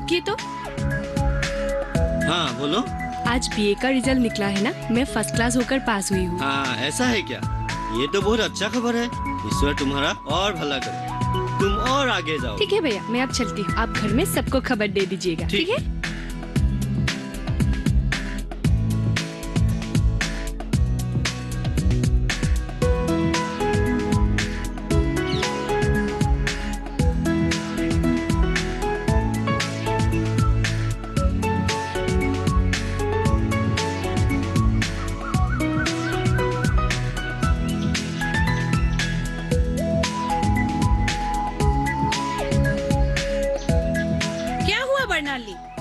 रुकिए तो। हाँ बोलो। आज बीए का रिजल्ट निकला है ना, मैं फर्स्ट क्लास होकर पास हुई हूँ। हाँ ऐसा है क्या? ये तो बहुत अच्छा खबर है। ईश्वर तुम्हारा और भला करे, तुम और आगे जाओ। ठीक है भैया, मैं अब चलती हूँ। आप घर में सबको खबर दे दीजिएगा, ठीक है?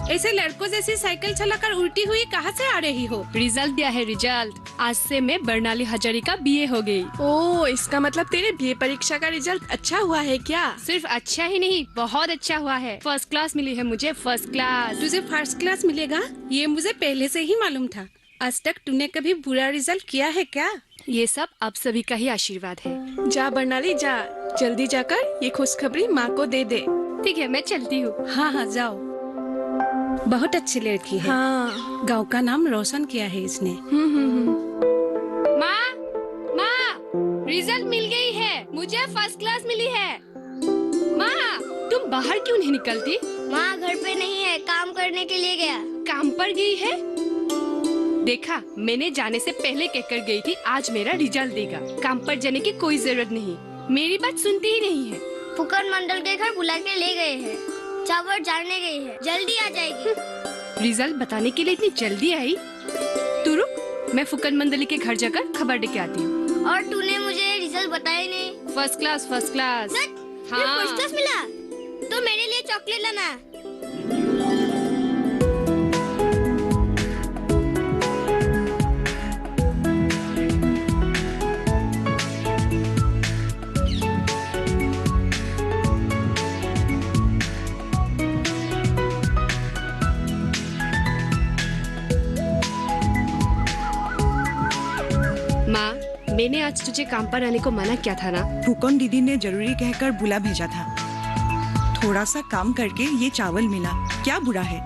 ऐसे लड़कों जैसी साइकिल चलाकर उल्टी हुई कहाँ से आ रही हो? रिजल्ट दिया है, रिजल्ट। आज से मैं बरनाली हजारिका बीए हो गई। ओह, इसका मतलब तेरे बीए परीक्षा का रिजल्ट अच्छा हुआ है क्या? सिर्फ अच्छा ही नहीं, बहुत अच्छा हुआ है। फर्स्ट क्लास मिली है मुझे, फर्स्ट क्लास। तुझे फर्स्ट क्लास मिलेगा ये मुझे पहले से ही मालूम था। आज तक तूने कभी बुरा रिजल्ट किया है क्या? ये सब आप सभी का ही आशीर्वाद है। जा बरनाली जा, जल्दी जाकर ये खुशखबरी माँ को दे दे। ठीक है, मैं चलती हूँ। हाँ हाँ जाओ। बहुत अच्छी लड़की है। हाँ, गांव का नाम रोशन किया है इसने। माँ, माँ, रिजल्ट मिल गई है, मुझे फर्स्ट क्लास मिली है। माँ, तुम बाहर क्यों नहीं निकलती? माँ घर पे नहीं है, काम करने के लिए गया। काम पर गई है? देखा, मैंने जाने से पहले कहकर गई थी आज मेरा रिजल्ट देगा। काम पर जाने की कोई जरूरत नहीं, मेरी बात सुनती ही नहीं है। फुकन मंडल के घर बुला के ले गए हैं, चावल जानने गई है, जल्दी आ जाएगी। रिजल्ट बताने के लिए इतनी जल्दी आई? तू रुक, मैं फुकन मंडली के घर जाकर खबर दे के आती हूँ। और तूने मुझे रिजल्ट बताया नहीं। First class, first class. हाँ, फर्स्ट क्लास मिला तो मेरे लिए चॉकलेट लाना। माँ, मैंने आज तुझे काम पर आने को मना किया था ना? फुकन दीदी ने जरूरी कहकर बुला भेजा था। थोड़ा सा काम करके ये चावल मिला, क्या बुरा है?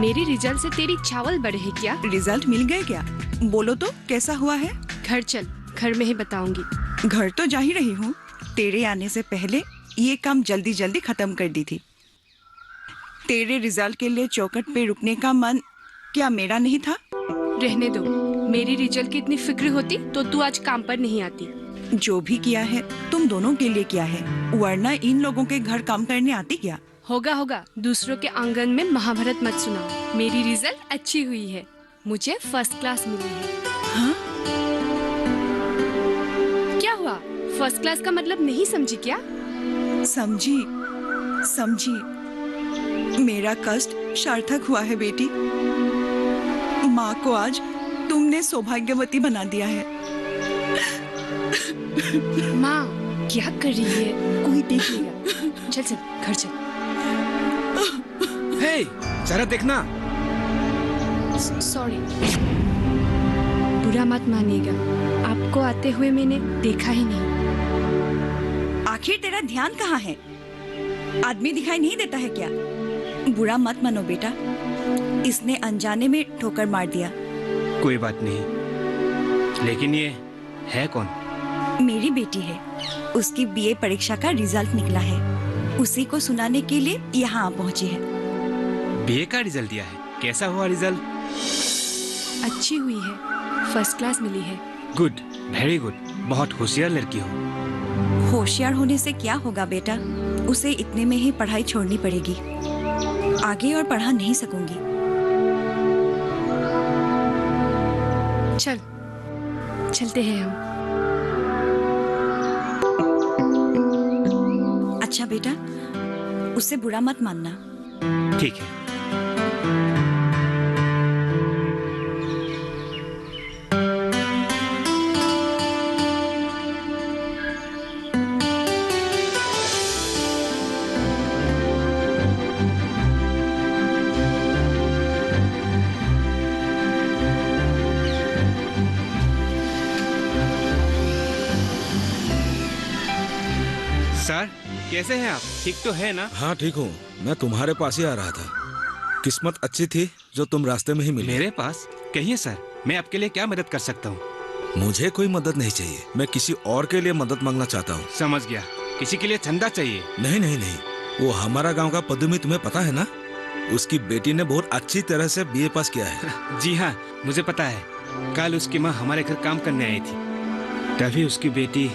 मेरी रिजल्ट से तेरी चावल बढ़े है क्या? रिजल्ट मिल गए क्या? बोलो तो कैसा हुआ है? घर चल, घर में ही बताऊंगी। घर तो जा ही रही हूँ। तेरे आने से पहले ये काम जल्दी जल्दी खत्म कर दी थी। तेरे रिजल्ट के लिए चौखट पे रुकने का मन क्या मेरा नहीं था? रहने दो, मेरी रिजल्ट की इतनी फिक्र होती तो तू आज काम पर नहीं आती। जो भी किया है तुम दोनों के लिए किया है, वरना इन लोगों के घर काम करने आती क्या? होगा होगा, दूसरों के आंगन में महाभारत मत सुनाओ। मेरी रिजल्ट अच्छी हुई है, मुझे फर्स्ट क्लास मिली है। हाँ? क्या हुआ? फर्स्ट क्लास का मतलब नहीं समझी क्या? समझी, समझी। मेरा कष्ट सार्थक हुआ है बेटी। माँ को आज तुमने सौभाग्यवती बना दिया है। माँ क्या कर रही है? कोई देख लेगा। चल चल, घर चल। हे, जरा देखना। सॉरी, बुरा मत मानिएगा, आपको आते हुए मैंने देखा ही नहीं। आखिर तेरा ध्यान कहाँ है? आदमी दिखाई नहीं देता है क्या? बुरा मत मानो बेटा, इसने अनजाने में ठोकर मार दिया। कोई बात नहीं, लेकिन ये है कौन? मेरी बेटी है, उसकी बीए परीक्षा का रिजल्ट निकला है, उसी को सुनाने के लिए यहाँ पहुँची है। बीए का रिजल्ट दिया है? कैसा हुआ रिजल्ट? अच्छी हुई है, फर्स्ट क्लास मिली है। गुड, वेरी गुड, बहुत होशियार लड़की हो। होशियार होने से क्या होगा बेटा, उसे इतने में ही पढ़ाई छोड़नी पड़ेगी, आगे और पढ़ा नहीं सकूंगी। चल, चलते हैं हम। अच्छा बेटा, उससे बुरा मत मानना। ठीक है। सर, कैसे हैं आप? ठीक तो है ना? हाँ ठीक हूँ, मैं तुम्हारे पास ही आ रहा था। किस्मत अच्छी थी जो तुम रास्ते में ही मिले। मेरे पास कहिए सर, मैं आपके लिए क्या मदद कर सकता हूँ? मुझे कोई मदद नहीं चाहिए, मैं किसी और के लिए मदद मांगना चाहता हूँ। समझ गया, किसी के लिए चंदा चाहिए? नहीं नहीं नहीं, वो हमारा गांव का पदुमी तुम्हें पता है ना, उसकी बेटी ने बहुत अच्छी तरह से बीए पास किया है। जी हाँ, मुझे पता है। कल उसकी माँ हमारे घर काम करने आई थी, तभी उसकी बेटी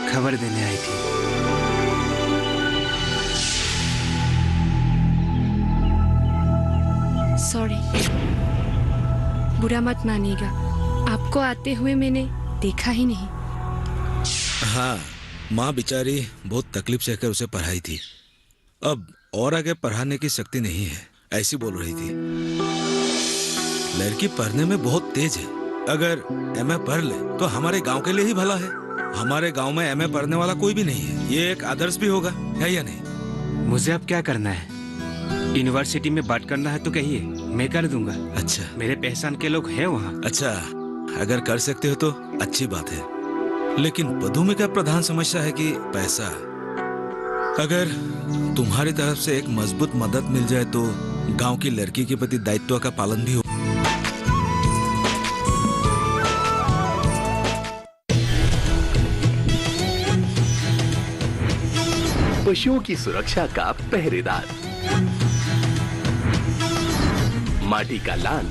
खबर देने आई थी। सॉरी, बुरा मत मानिएगा, आपको आते हुए मैंने देखा ही नहीं। हाँ, माँ बेचारी बहुत तकलीफ सहकर उसे पढ़ाई थी, अब और आगे पढ़ाने की शक्ति नहीं है, ऐसी बोल रही थी। लड़की पढ़ने में बहुत तेज है, अगर एमए पढ़ ले तो हमारे गांव के लिए ही भला है। हमारे गांव में एमए पढ़ने वाला कोई भी नहीं है, ये एक आदर्श भी होगा, है या नहीं? मुझे अब क्या करना है? यूनिवर्सिटी में बात करना है तो कहिए, मैं कर दूंगा। अच्छा, मेरे पहचान के लोग हैं वहाँ। अच्छा, अगर कर सकते हो तो अच्छी बात है, लेकिन पदुमी का प्रधान समस्या है कि पैसा। अगर तुम्हारी तरफ से एक मजबूत मदद मिल जाए तो गांव की लड़की के प्रति दायित्व का पालन भी हो। पशुओं की सुरक्षा का पहरेदार, माटी का लाल,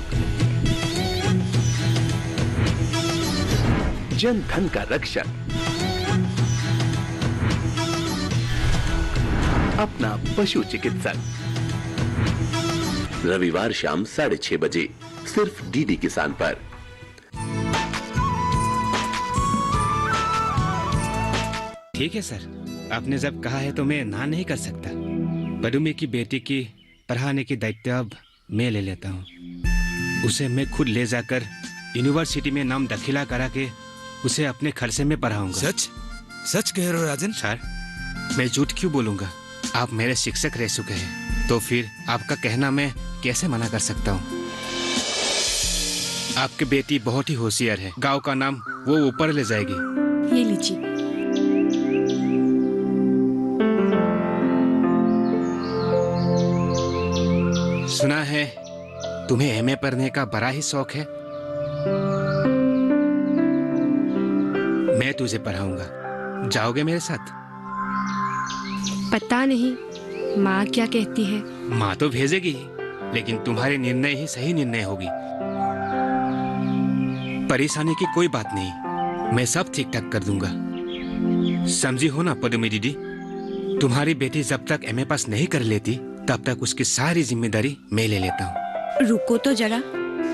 जन धन का रक्षक, अपना पशु चिकित्सक। रविवार शाम 6:30 बजे सिर्फ डीडी किसान पर। ठीक है सर, आपने जब कहा है तो मैं ना नहीं कर सकता। पदुमी की बेटी की पढ़ाने की दायित्व अब मैं ले लेता हूँ। उसे मैं खुद ले जाकर यूनिवर्सिटी में नाम दाखिला करा के उसे अपने खर्चे में पढ़ाऊंगा। सच सच कह रहे हो राजन? सर, मैं झूठ क्यों बोलूंगा? आप मेरे शिक्षक रह चुके हैं, तो फिर आपका कहना मैं कैसे मना कर सकता हूँ? आपकी बेटी बहुत ही होशियार है, गांव का नाम वो ऊपर ले जाएगी। ये लीजिए। सुना है तुम्हें एमए पढ़ने का बड़ा ही शौक है। मैं तुझे पढ़ाऊंगा, जाओगे मेरे साथ? पता नहीं माँ क्या कहती है। माँ तो भेजेगी ही, लेकिन तुम्हारे निर्णय ही सही निर्णय होगी। परेशानी की कोई बात नहीं, मैं सब ठीक ठाक कर दूंगा। समझी हो ना पदुमी दीदी? तुम्हारी बेटी जब तक एमए पास नहीं कर लेती तब तक उसकी सारी जिम्मेदारी मैं ले लेता हूँ। रुको तो जरा,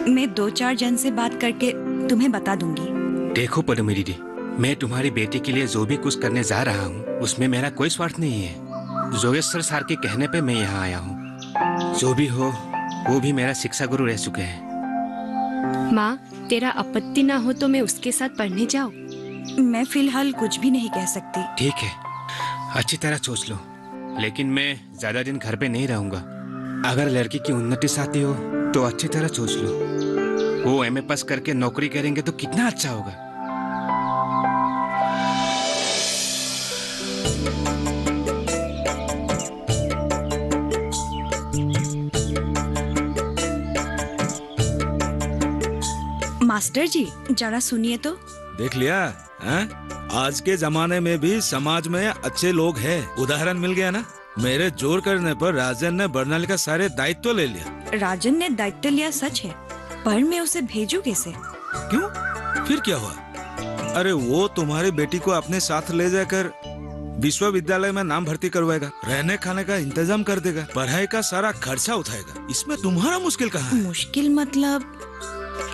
मैं 2-4 जन से बात करके तुम्हें बता दूंगी। देखो पदुमी दीदी, मैं तुम्हारी बेटी के लिए जो भी कुछ करने जा रहा हूँ उसमें मेरा कोई स्वार्थ नहीं है। जोगेश्वर सर के कहने पे मैं यहाँ आया हूँ। जो भी हो वो भी मेरा शिक्षा गुरु रह चुके हैं। माँ, तेरा आपत्ति ना हो तो मैं उसके साथ पढ़ने जाऊँ? मैं फिलहाल कुछ भी नहीं कह सकती। ठीक है, अच्छी तरह सोच लो, लेकिन मैं ज्यादा दिन घर पे नहीं रहूंगा। अगर लड़की की उन्नति चाहती हो तो अच्छी तरह सोच लो। वो एमए पास करके नौकरी करेंगे तो कितना अच्छा होगा। मास्टर जी, जरा सुनिए तो। देख लिया है? आज के जमाने में भी समाज में अच्छे लोग हैं। उदाहरण मिल गया ना। मेरे जोर करने पर राजन ने बर्नाली का सारे दायित्व ले लिया। राजन ने दायित्व लिया सच है, पर मैं उसे भेजूं कैसे? क्यों? फिर क्या हुआ? अरे वो तुम्हारी बेटी को अपने साथ ले जाकर विश्वविद्यालय में नाम भर्ती करवाएगा, रहने खाने का इंतजाम कर देगा, पढ़ाई का सारा खर्चा उठाएगा। इसमें तुम्हारा मुश्किल कहाँ है? मुश्किल मतलब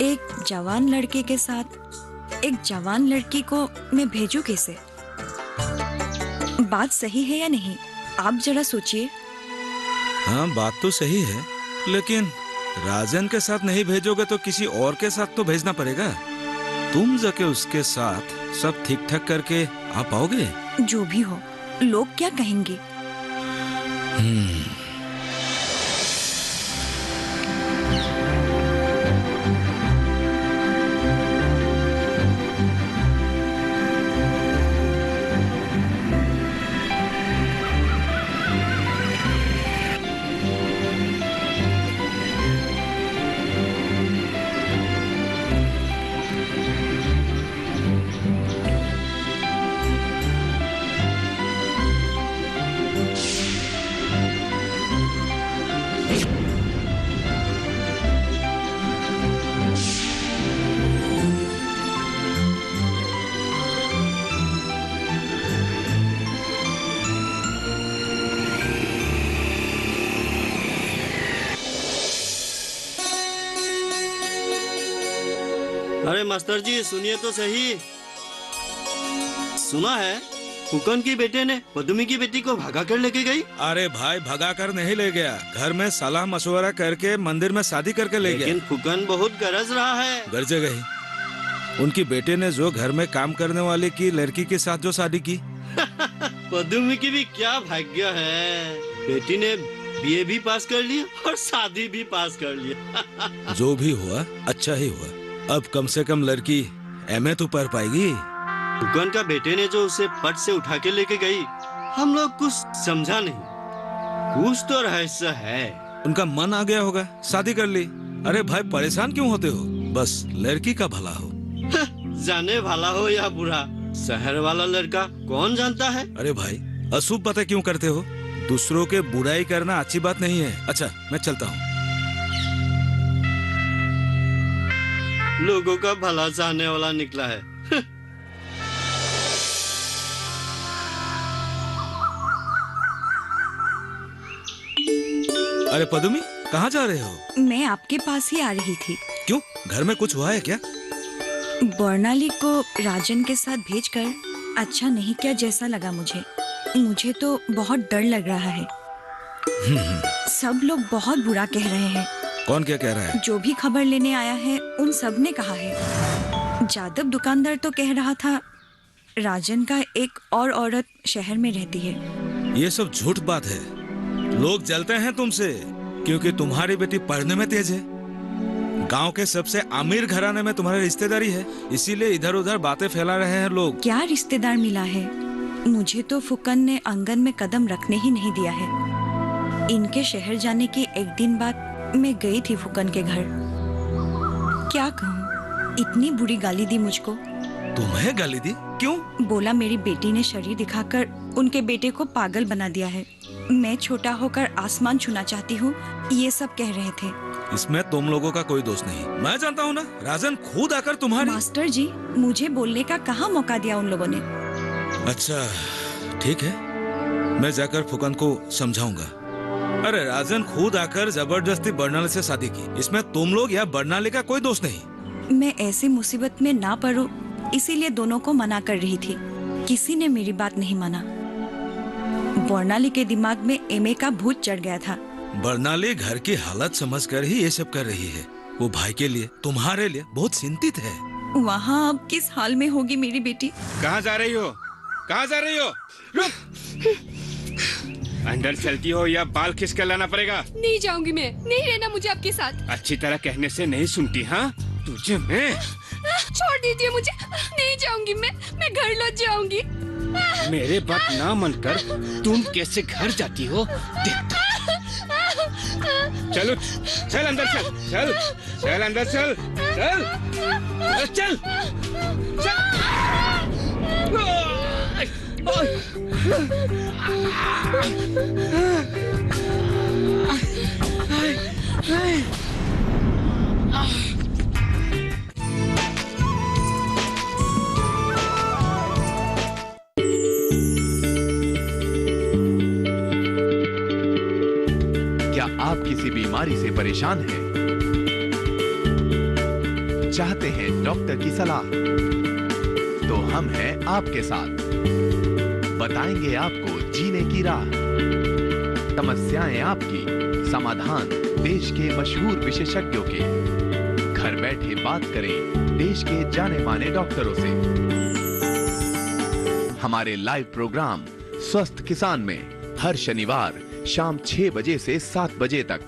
एक जवान लड़के के साथ एक जवान लड़की को मैं भेजूं कैसे? बात सही है या नहीं, आप जरा सोचिए। हाँ, बात तो सही है, लेकिन राजन के साथ नहीं भेजोगे तो किसी और के साथ तो भेजना पड़ेगा। तुम जाके उसके साथ सब ठीक ठाक करके आ पाओगे? जो भी हो, लोग क्या कहेंगे? अरे मास्टर जी सुनिए तो सही। सुना है फुकन की बेटे ने पदुमी की बेटी को भगा कर लेके गई। अरे भाई भगा कर नहीं ले गया, घर में सलाह मशवरा करके मंदिर में शादी करके ले गया। लेकिन फुकन बहुत गरज रहा है। गर्जे गई। उनकी बेटे ने जो घर में काम करने वाले की लड़की के साथ जो शादी की। पदुमी की भी क्या भाग्य है, बेटी ने बीए भी पास कर लिया और शादी भी पास कर लिया। जो भी हुआ अच्छा ही हुआ। अब कम से कम लड़की एमए तो पढ़ पाएगी। फुकन का बेटे ने जो उसे पट से उठा के लेके गई, हम लोग कुछ समझा नहीं। कुछ तो रहस्य है। उनका मन आ गया होगा, शादी कर ली। अरे भाई परेशान क्यों होते हो, बस लड़की का भला हो। जाने वाला हो या बुरा, शहर वाला लड़का कौन जानता है। अरे भाई अशुभ बातें क्यों करते हो, दूसरों के बुराई करना अच्छी बात नहीं है। अच्छा मैं चलता हूँ। लोगों का भला चाहने वाला निकला है। अरे पदुमी कहाँ जा रहे हो? मैं आपके पास ही आ रही थी। क्यों, घर में कुछ हुआ है क्या? बर्नाली को राजन के साथ भेजकर अच्छा नहीं किया जैसा लगा मुझे। मुझे तो बहुत डर लग रहा है। सब लोग बहुत बुरा कह रहे हैं। कौन क्या कह रहा है? जो भी खबर लेने आया है उन सब ने कहा है। जादव दुकानदार तो कह रहा था राजन का एक और औरत शहर में रहती है। ये सब झूठ बात है। लोग जलते हैं तुमसे क्योंकि तुम्हारी बेटी पढ़ने में तेज है। गांव के सबसे अमीर घराने में तुम्हारी रिश्तेदारी है, इसीलिए इधर उधर बातें फैला रहे हैं लोग। क्या रिश्तेदार मिला है? मुझे तो फुकन ने आंगन में कदम रखने ही नहीं दिया है। इनके शहर जाने के एक दिन बाद मैं गई थी फुकन के घर। क्या कहूँ, इतनी बुरी गाली दी मुझको। तुम्हें गाली दी? क्यों? बोला मेरी बेटी ने शरीर दिखाकर उनके बेटे को पागल बना दिया है। मैं छोटा होकर आसमान छूना चाहती हूँ, ये सब कह रहे थे। इसमें तुम लोगों का कोई दोष नहीं। मैं जानता हूँ ना, राजन खुद आकर तुम्हारी। मास्टर जी, मुझे बोलने का कहाँ मौका दिया उन लोगों ने। अच्छा ठीक है, मैं जाकर फुकन को समझाऊंगा। अरे राजन खुद आकर जबरदस्ती बर्नाली से शादी की, इसमें तुम लोग या बर्नाली का कोई दोष नहीं। मैं ऐसी मुसीबत में ना पड़ूं, इसीलिए दोनों को मना कर रही थी। किसी ने मेरी बात नहीं माना। बर्नाली के दिमाग में एमए का भूत चढ़ गया था। बर्नाली घर की हालत समझकर ही ये सब कर रही है। वो भाई के लिए, तुम्हारे लिए बहुत चिंतित है। वहाँ अब किस हाल में होगी मेरी बेटी? कहाँ जा रही हो? कहाँ जा रही हो? रुक! अंदर चलती हो या बाल खींच कर लाना पड़ेगा? नहीं जाऊंगी मैं, नहीं रहना मुझे आपके साथ। अच्छी तरह कहने से नहीं सुनती। हाँ तुझे मैं छोड़ दीजिए मुझे, नहीं जाऊंगी मैं घर लौट जाऊंगी। मेरे बात ना मानकर तुम कैसे घर जाती हो देखता। चलो चल अंदर चल, चल चल अंदर चल, चल चल क्या आप किसी बीमारी से परेशान हैं? चाहते हैं डॉक्टर की सलाह? तो हम हैं आपके साथ। बताएंगे आपको जीने की राह। समस्याएं आपकी, समाधान देश के मशहूर विशेषज्ञों के। घर बैठे बात करें देश के जाने माने डॉक्टरों से। हमारे लाइव प्रोग्राम स्वस्थ किसान में हर शनिवार शाम 6 बजे से 7 बजे तक।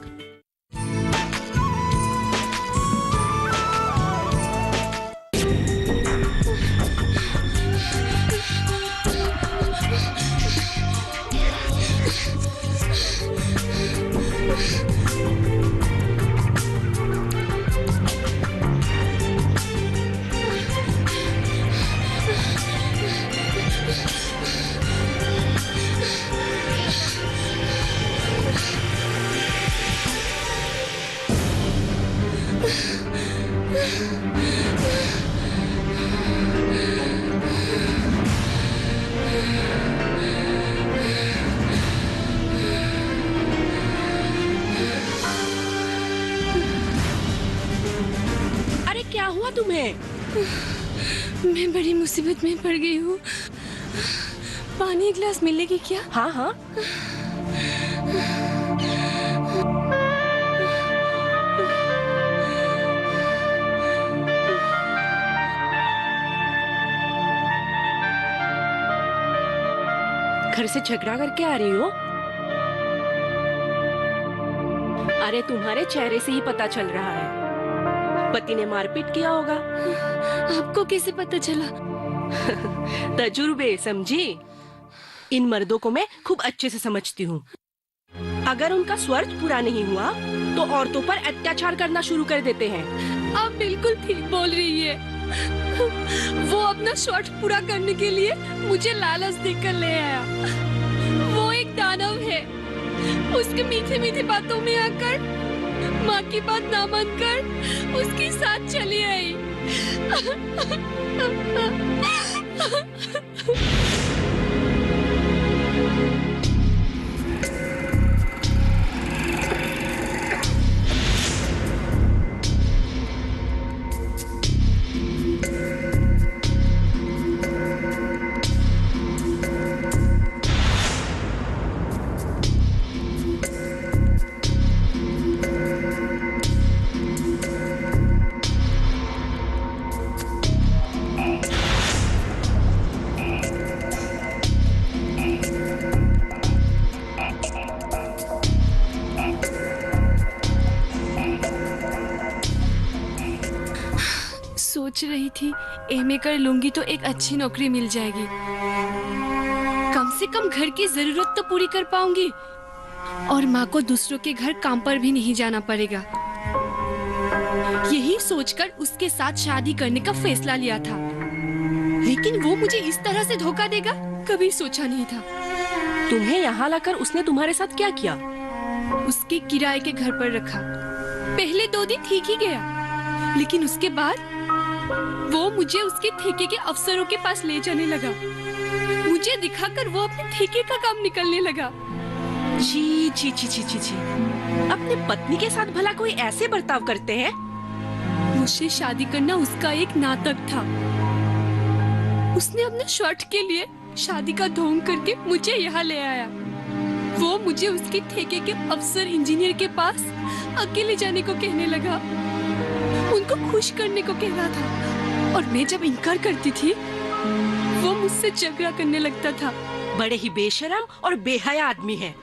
अरे क्या हुआ तुम्हें? मैं बड़ी मुसीबत में पड़ गई हूँ। पानी एक गिलास मिलेगी क्या? हाँ हाँ। घर से झगड़ा करके आ रही हो? अरे तुम्हारे चेहरे से ही पता चल रहा है, पति ने मारपीट किया होगा। आपको कैसे पता चला? तजुर्बे, समझी? इन मर्दों को मैं खूब अच्छे से समझती हूँ। अगर उनका स्वार्थ पूरा नहीं हुआ तो औरतों पर अत्याचार करना शुरू कर देते हैं। आप बिल्कुल ठीक बोल रही है। वो अपना शॉर्ट पूरा करने के लिए मुझे लालच देकर ले आया। वो एक दानव है। उसके मीठे मीठे बातों में आकर माँ की बात ना मानकर उसके साथ चली आई। सोच रही थी एमए कर लूंगी तो एक अच्छी नौकरी मिल जाएगी, कम से कम घर की जरूरत तो पूरी कर पाऊंगी और माँ को दूसरों के घर काम पर भी नहीं जाना पड़ेगा। यही सोचकर उसके साथ शादी करने का फैसला लिया था, लेकिन वो मुझे इस तरह से धोखा देगा कभी सोचा नहीं था। तुम्हें यहाँ लाकर उसने तुम्हारे साथ क्या किया? उसके किराए के घर पर रखा। पहले 2 दिन ठीक ही गया, लेकिन उसके बाद वो मुझे उसके ठेके के अफसरों के पास ले जाने लगा। मुझे दिखाकर वो अपने ठेके का काम निकलने लगा। जी जी जी जी जी जी, अपने पत्नी के साथ भला कोई ऐसे बर्ताव करते हैं? मुझसे शादी करना उसका एक नाटक था। उसने अपने शॉर्ट के लिए शादी का ढोंग करके मुझे यहाँ ले आया। वो मुझे उसके ठेके के अफसर इंजीनियर के पास अकेले जाने को कहने लगा, उनको खुश करने को कह रहा था, और मैं जब इनकार करती थी वो मुझसे झगड़ा करने लगता था। बड़े ही बेशरम और बेहया आदमी है।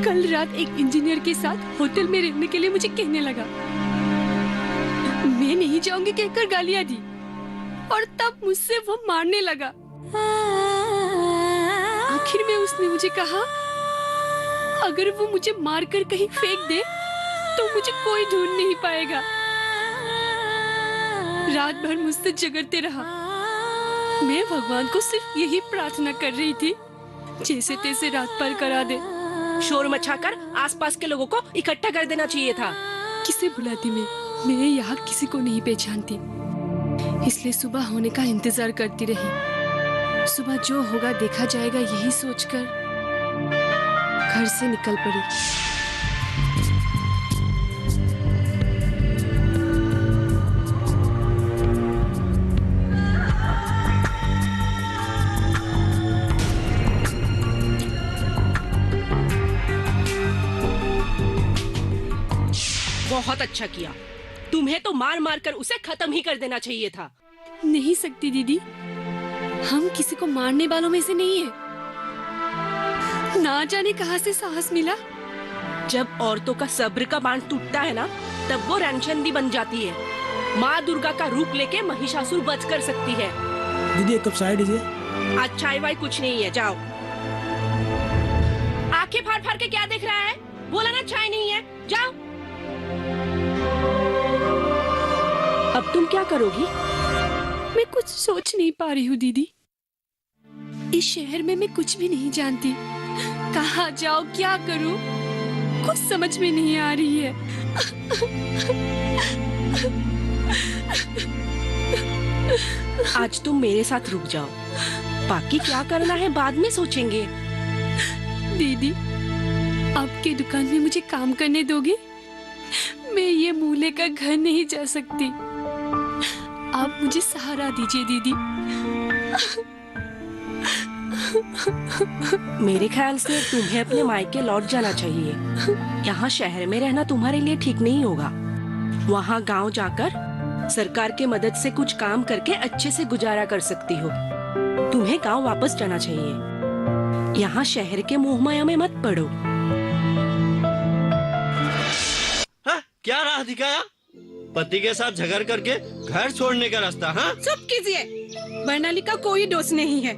कल रात एक इंजीनियर के साथ होटल में रहने के लिए मुझे कहने लगा। मैं नहीं जाऊंगी कहकर गालियां दी और तब मुझसे वो मारने लगा। आखिर में उसने मुझे कहा, अगर वो मुझे मारकर कहीं फेंक दे तो मुझे कोई ढूंढ नहीं पाएगा। रात भर मुझसे झगड़ते रहा। मैं भगवान को सिर्फ यही प्रार्थना कर रही थी, जैसे तैसे रात पार करा दे। शोर मचाकर आसपास के लोगों को इकट्ठा कर देना चाहिए था। किसे बुलाती मैं यहाँ किसी को नहीं पहचानती, इसलिए सुबह होने का इंतजार करती रही। सुबह जो होगा देखा जाएगा, यही सोचकर घर से निकल पड़ी। बहुत अच्छा किया। तुम्हें तो मार मार कर उसे खत्म ही कर देना चाहिए था। नहीं सकती दीदी, हम किसी को मारने वालों में से नहीं है। ना जाने कहां से साहस मिला। जब औरतों का सब्र का बांध टूटता है ना, तब वो रणचंडी बन जाती है। माँ दुर्गा का रूप लेके महिषासुर बच कर सकती है। दीदी एक कप चाय दीजिए। आज चाय वाय कुछ नहीं है, जाओ। आंखें फाड़ फाड़ के क्या देख रहा है? बोला ना चाय नहीं है, जाओ। अब तुम क्या करोगी? मैं कुछ सोच नहीं पा रही हूँ दीदी। इस शहर में मैं कुछ भी नहीं जानती। कहाँ जाओ, क्या करूँ, कुछ समझ में नहीं आ रही है। आज तुम मेरे साथ रुक जाओ, बाकी क्या करना है बाद में सोचेंगे। दीदी, आपकी दुकान में मुझे काम करने दोगे? मैं ये मूले का घर नहीं जा सकती। आप मुझे सहारा दीजिए दीदी। मेरे ख्याल से तुम्हें अपने मायके लौट जाना चाहिए। यहाँ शहर में रहना तुम्हारे लिए ठीक नहीं होगा। वहाँ गांव जाकर सरकार के मदद से कुछ काम करके अच्छे से गुजारा कर सकती हो। तुम्हें गांव वापस जाना चाहिए। यहाँ शहर के मोह माया में मत पड़ो। हाँ, क्या राह दिखाया? पति के साथ झगड़ करके घर छोड़ने का रास्ता। हाँ, चुप कीजिए। बर्नाली का कोई दोष नहीं है।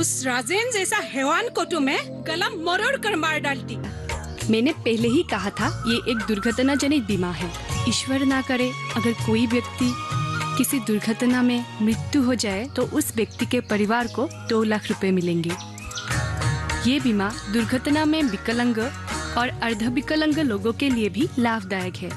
उस राजेन जैसा हैवान को तो मैं गला मरोड़ कर मार डालती। मैंने पहले ही कहा था ये एक दुर्घटना जनित बीमा है। ईश्वर ना करे अगर कोई व्यक्ति किसी दुर्घटना में मृत्यु हो जाए तो उस व्यक्ति के परिवार को 2 लाख रुपए मिलेंगे। ये बीमा दुर्घटना में विकलांग और अर्ध विकलांग लोगों के लिए भी लाभदायक है।